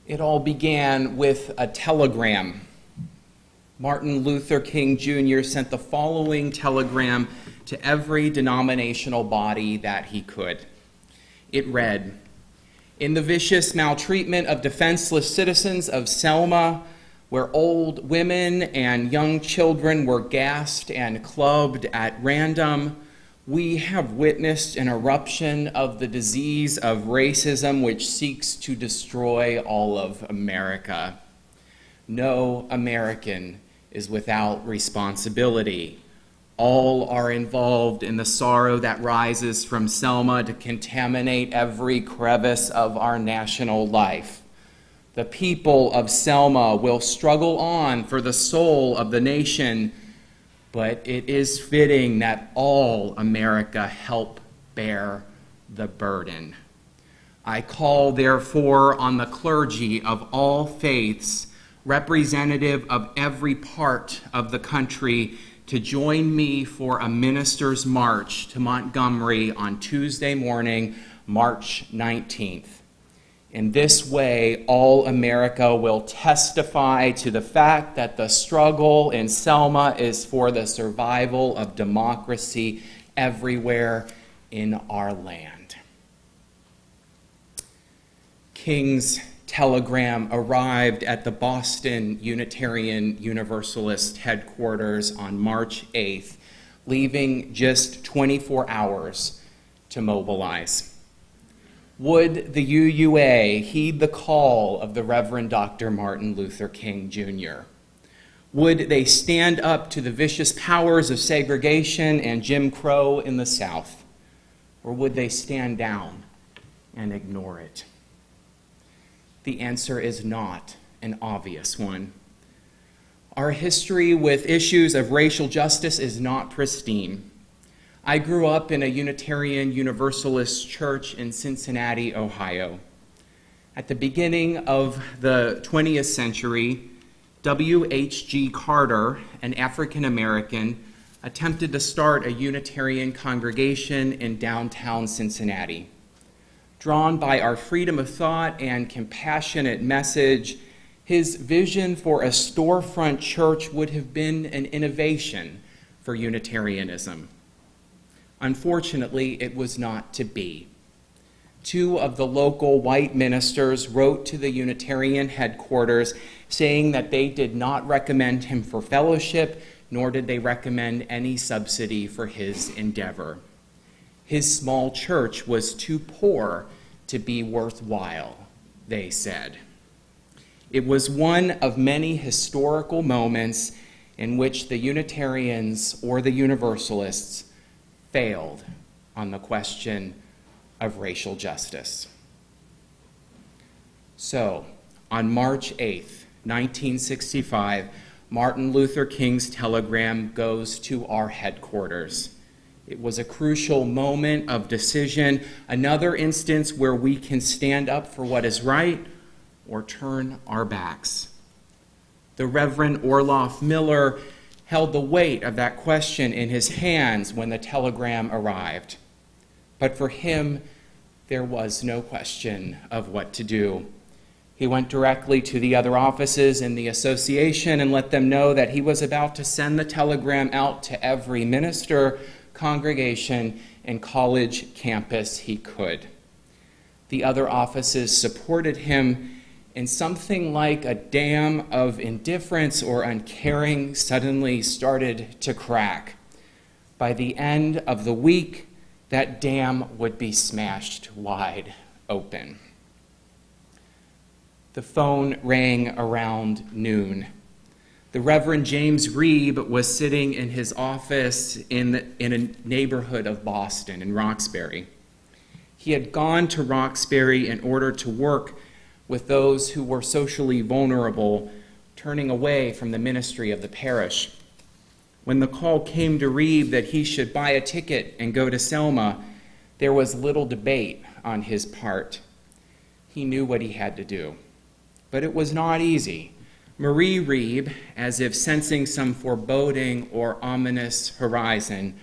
It all began with a telegram. Martin Luther King Jr. sent the following telegram to every denominational body that he could. It read, "In the vicious maltreatment of defenseless citizens of Selma, where old women and young children were gassed and clubbed at random, we have witnessed an eruption of the disease of racism which seeks to destroy all of America. No American is without responsibility. All are involved in the sorrow that rises from Selma to contaminate every crevice of our national life. The people of Selma will struggle on for the soul of the nation, but it is fitting that all America help bear the burden. I call, therefore, on the clergy of all faiths, representative of every part of the country, to join me for a minister's march to Montgomery on Tuesday morning, March 19th. In this way, all America will testify to the fact that the struggle in Selma is for the survival of democracy everywhere in our land." King's telegram arrived at the Boston Unitarian Universalist headquarters on March 8th, leaving just 24 hours to mobilize. Would the UUA heed the call of the Reverend Dr. Martin Luther King Jr.? Would they stand up to the vicious powers of segregation and Jim Crow in the South? Or would they stand down and ignore it? The answer is not an obvious one. Our history with issues of racial justice is not pristine. I grew up in a Unitarian Universalist church in Cincinnati, Ohio. At the beginning of the 20th century, W.H.G. Carter, an African American, attempted to start a Unitarian congregation in downtown Cincinnati. Drawn by our freedom of thought and compassionate message, his vision for a storefront church would have been an innovation for Unitarianism. Unfortunately, it was not to be. Two of the local white ministers wrote to the Unitarian headquarters saying that they did not recommend him for fellowship, nor did they recommend any subsidy for his endeavor. His small church was too poor to be worthwhile, they said. It was one of many historical moments in which the Unitarians or the Universalists failed on the question of racial justice. So, on March 8th, 1965, Martin Luther King's telegram goes to our headquarters. It was a crucial moment of decision, another instance where we can stand up for what is right or turn our backs. The Reverend Orloff Miller held the weight of that question in his hands when the telegram arrived. But for him, there was no question of what to do. He went directly to the other offices in the association and let them know that he was about to send the telegram out to every minister, congregation, and college campus he could. The other offices supported him, and something like a dam of indifference or uncaring suddenly started to crack. By the end of the week, that dam would be smashed wide open. The phone rang around noon. The Reverend James Reeb was sitting in his office in a neighborhood of Boston, in Roxbury. He had gone to Roxbury in order to work with those who were socially vulnerable, turning away from the ministry of the parish. When the call came to Reeb that he should buy a ticket and go to Selma, there was little debate on his part. He knew what he had to do. But it was not easy. Marie Reeb, as if sensing some foreboding or ominous horizon,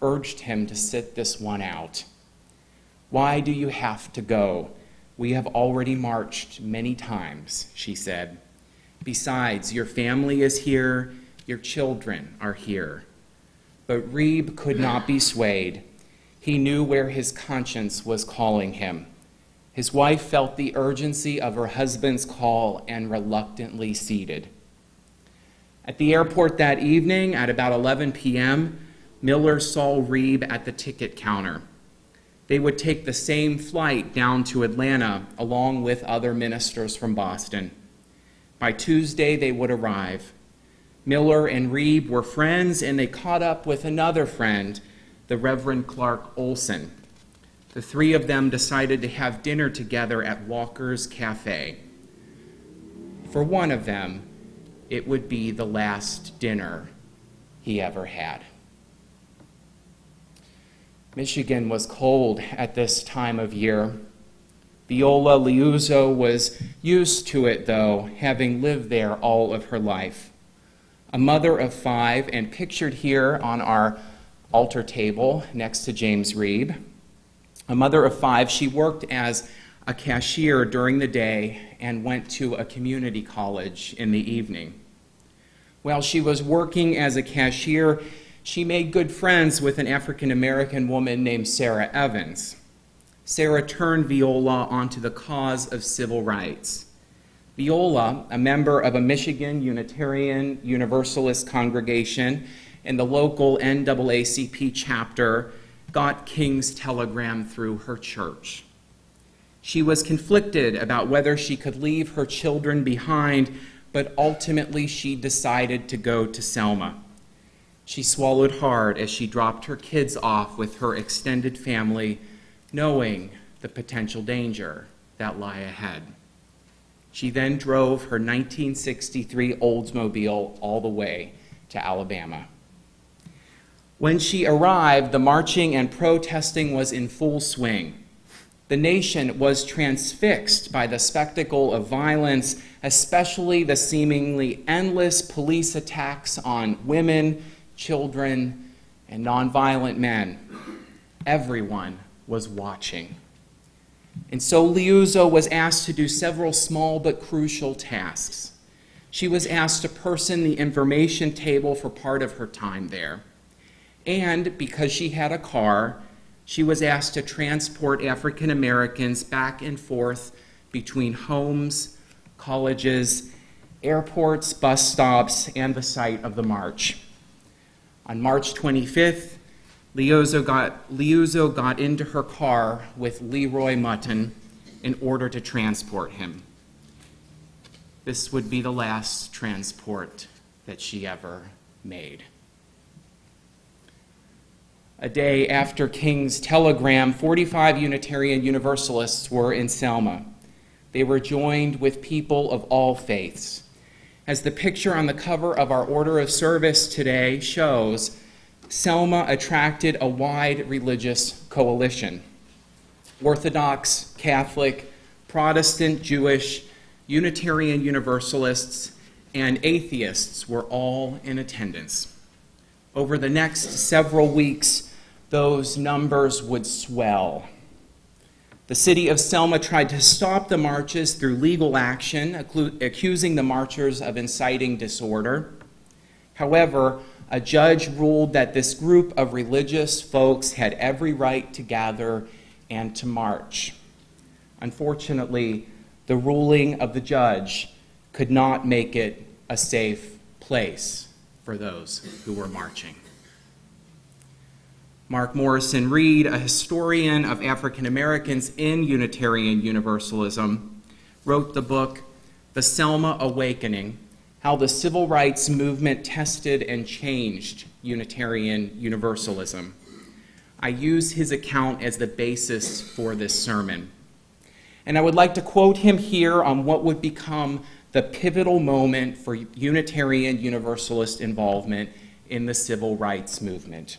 urged him to sit this one out. "Why do you have to go? "We have already marched many times," she said. "Besides, your family is here, your children are here." But Reeb could not be swayed. He knew where his conscience was calling him. His wife felt the urgency of her husband's call and reluctantly ceded. At the airport that evening, at about 11 p.m., Miller saw Reeb at the ticket counter. They would take the same flight down to Atlanta along with other ministers from Boston. By Tuesday, they would arrive. Miller and Reeb were friends, and they caught up with another friend, the Reverend Clark Olson. The three of them decided to have dinner together at Walker's Cafe. For one of them, it would be the last dinner he ever had. Michigan was cold at this time of year. Viola Liuzzo was used to it, though, having lived there all of her life. A mother of 5, and pictured here on our altar table next to James Reeb. A mother of 5, she worked as a cashier during the day and went to a community college in the evening. While she was working as a cashier, she made good friends with an African-American woman named Sarah Evans. Sarah turned Viola onto the cause of civil rights. Viola, a member of a Michigan Unitarian Universalist congregation in the local NAACP chapter, got King's telegram through her church. She was conflicted about whether she could leave her children behind, but ultimately she decided to go to Selma. She swallowed hard as she dropped her kids off with her extended family, knowing the potential danger that lay ahead. She then drove her 1963 Oldsmobile all the way to Alabama. When she arrived, the marching and protesting was in full swing. The nation was transfixed by the spectacle of violence, especially the seemingly endless police attacks on women, children, and nonviolent men. Everyone was watching. And so Liuzzo was asked to do several small but crucial tasks. She was asked to person the information table for part of her time there. And because she had a car, she was asked to transport African Americans back and forth between homes, colleges, airports, bus stops, and the site of the march. On March 25th, Liuzzo got into her car with Leroy Mutton in order to transport him. This would be the last transport that she ever made. A day after King's telegram, 45 Unitarian Universalists were in Selma. They were joined with people of all faiths. As the picture on the cover of our order of service today shows, Selma attracted a wide religious coalition. Orthodox, Catholic, Protestant, Jewish, Unitarian Universalists, and atheists were all in attendance. Over the next several weeks, those numbers would swell. The city of Selma tried to stop the marches through legal action, accusing the marchers of inciting disorder. However, a judge ruled that this group of religious folks had every right to gather and to march. Unfortunately, the ruling of the judge could not make it a safe place for those who were marching. Mark Morrison Reed, a historian of African Americans in Unitarian Universalism, wrote the book, The Selma Awakening: How the Civil Rights Movement Tested and Changed Unitarian Universalism. I use his account as the basis for this sermon. And I would like to quote him here on what would become the pivotal moment for Unitarian Universalist involvement in the civil rights movement.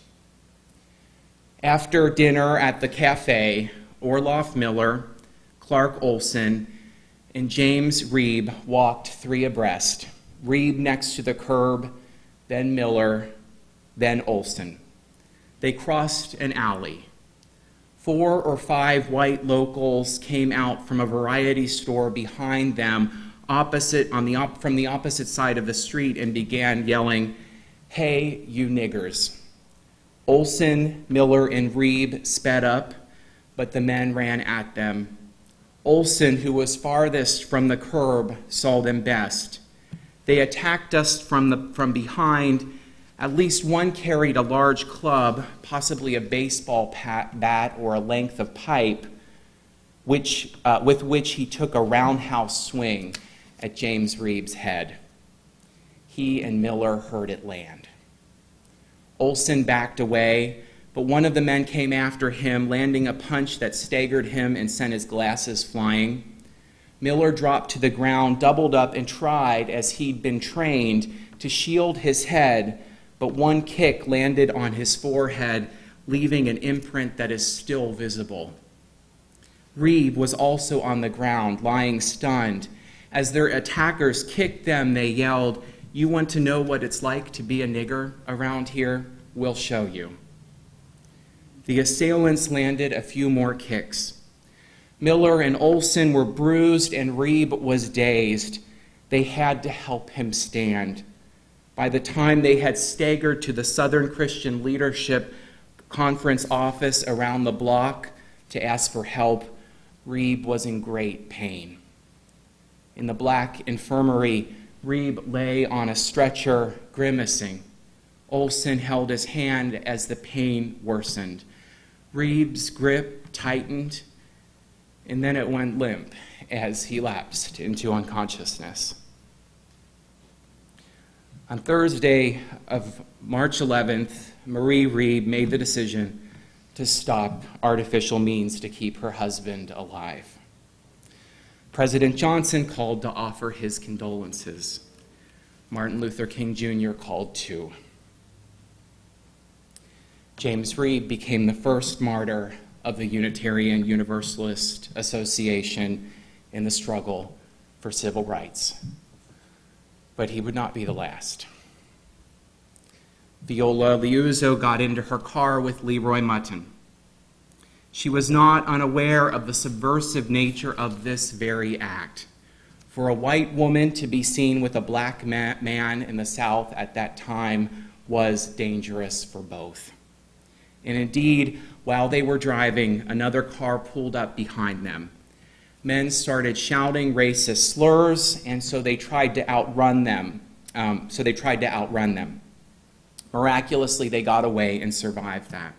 After dinner at the cafe, Orloff Miller, Clark Olson, and James Reeb walked 3 abreast. Reeb next to the curb, then Miller, then Olson. They crossed an alley. 4 or 5 white locals came out from a variety store behind them, from the opposite side of the street, and began yelling, "Hey, you niggers." Olson, Miller, and Reeb sped up, but the men ran at them. Olson, who was farthest from the curb, saw them best. They attacked us from behind. At least one carried a large club, possibly a baseball bat or a length of pipe, with which he took a roundhouse swing at James Reeb's head. He and Miller heard it land. Olson backed away, but one of the men came after him, landing a punch that staggered him and sent his glasses flying. Miller dropped to the ground, doubled up, and tried, as he'd been trained, to shield his head, but one kick landed on his forehead, leaving an imprint that is still visible. Reeb was also on the ground, lying stunned. As their attackers kicked them, they yelled, "You want to know what it's like to be a nigger around here? We'll show you." The assailants landed a few more kicks. Miller and Olson were bruised and Reeb was dazed. They had to help him stand. By the time they had staggered to the Southern Christian Leadership Conference office around the block to ask for help, Reeb was in great pain. In the black infirmary, Reeb lay on a stretcher, grimacing. Olson held his hand as the pain worsened. Reeb's grip tightened, and then it went limp as he lapsed into unconsciousness. On Thursday of March 11th, Marie Reeb made the decision to stop artificial means to keep her husband alive. President Johnson called to offer his condolences. Martin Luther King Jr. called too. James Reeb became the first martyr of the Unitarian Universalist Association in the struggle for civil rights. But he would not be the last. Viola Liuzzo got into her car with Leroy Mutton. She was not unaware of the subversive nature of this very act. For a white woman to be seen with a black man in the South at that time was dangerous for both. And indeed, while they were driving, another car pulled up behind them. Men started shouting racist slurs, and so they tried to outrun them. Miraculously, they got away and survived that.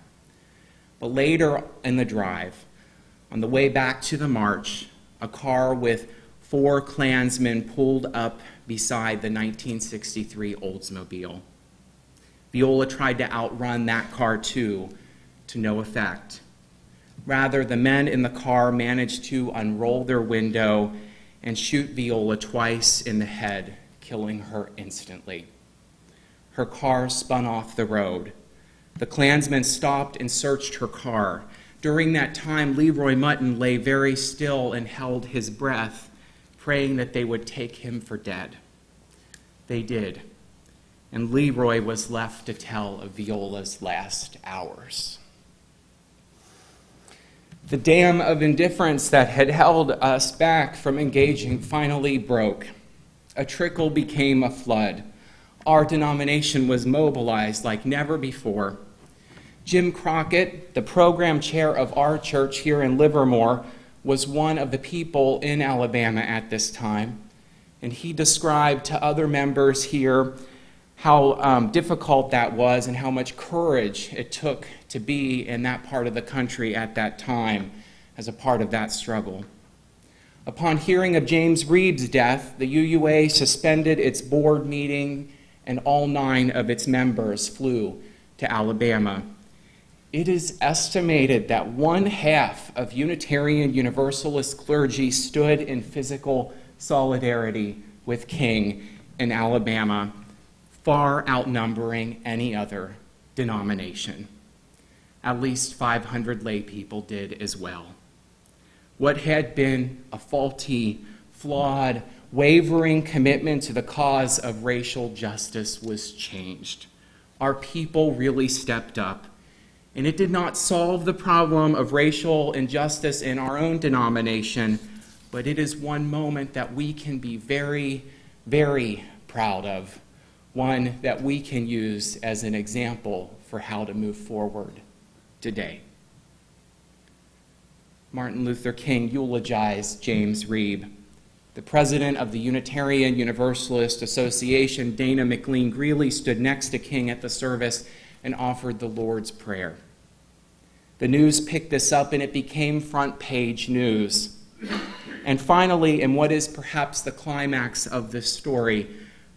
But later in the drive, on the way back to the march, a car with 4 Klansmen pulled up beside the 1963 Oldsmobile. Viola tried to outrun that car too, to no effect. Rather, the men in the car managed to unroll their window and shoot Viola twice in the head, killing her instantly. Her car spun off the road. The Klansmen stopped and searched her car. During that time, Leroy Mutton lay very still and held his breath, praying that they would take him for dead. They did, and Leroy was left to tell of Viola's last hours. The dam of indifference that had held us back from engaging finally broke. A trickle became a flood. Our denomination was mobilized like never before. Jim Crockett, the program chair of our church here in Livermore, was one of the people in Alabama at this time, and he described to other members here how difficult that was and how much courage it took to be in that part of the country at that time as a part of that struggle. Upon hearing of James Reeb's death, the UUA suspended its board meeting and all 9 of its members flew to Alabama. It is estimated that 1/2 of Unitarian Universalist clergy stood in physical solidarity with King in Alabama, far outnumbering any other denomination. At least 500 lay people did as well. What had been a faulty, flawed, wavering commitment to the cause of racial justice was changed. Our people really stepped up, And it did not solve the problem of racial injustice in our own denomination, but it is one moment that we can be very, very proud of, one that we can use as an example for how to move forward today. Martin Luther King eulogized James Reeb. The president of the Unitarian Universalist Association, Dana McLean Greeley, stood next to King at the service and offered the Lord's Prayer. The news picked this up and it became front page news. And finally, in what is perhaps the climax of this story,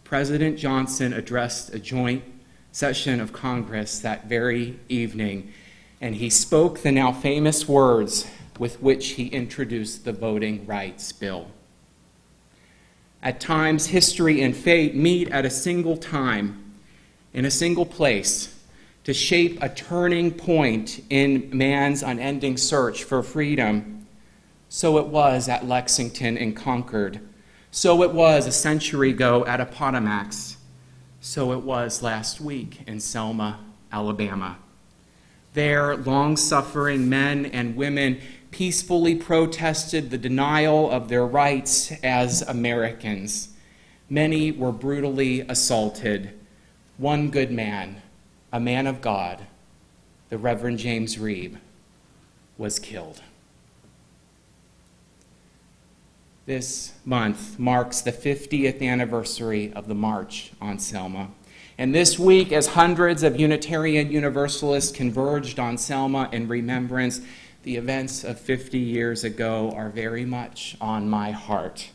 President Johnson addressed a joint session of Congress that very evening, and he spoke the now famous words with which he introduced the Voting Rights Bill. At times, history and fate meet at a single time, in a single place, to shape a turning point in man's unending search for freedom. So it was at Lexington and Concord. So it was a century ago at Appomattox. So it was last week in Selma, Alabama. There, long-suffering men and women peacefully protested the denial of their rights as Americans. Many were brutally assaulted. One good man, a man of God, the Reverend James Reeb, was killed. This month marks the 50th anniversary of the March on Selma. And this week, as hundreds of Unitarian Universalists converged on Selma in remembrance, the events of 50 years ago are very much on my heart.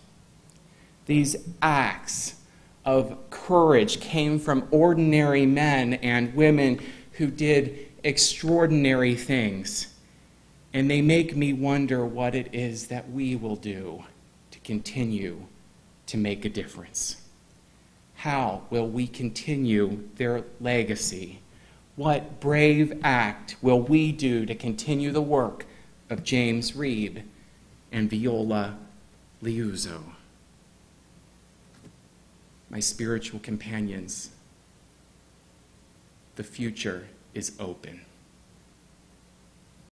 These acts of courage came from ordinary men and women who did extraordinary things. And they make me wonder what it is that we will do to continue to make a difference. How will we continue their legacy? What brave act will we do to continue the work of James Reeb and Viola Liuzzo? My spiritual companions, the future is open.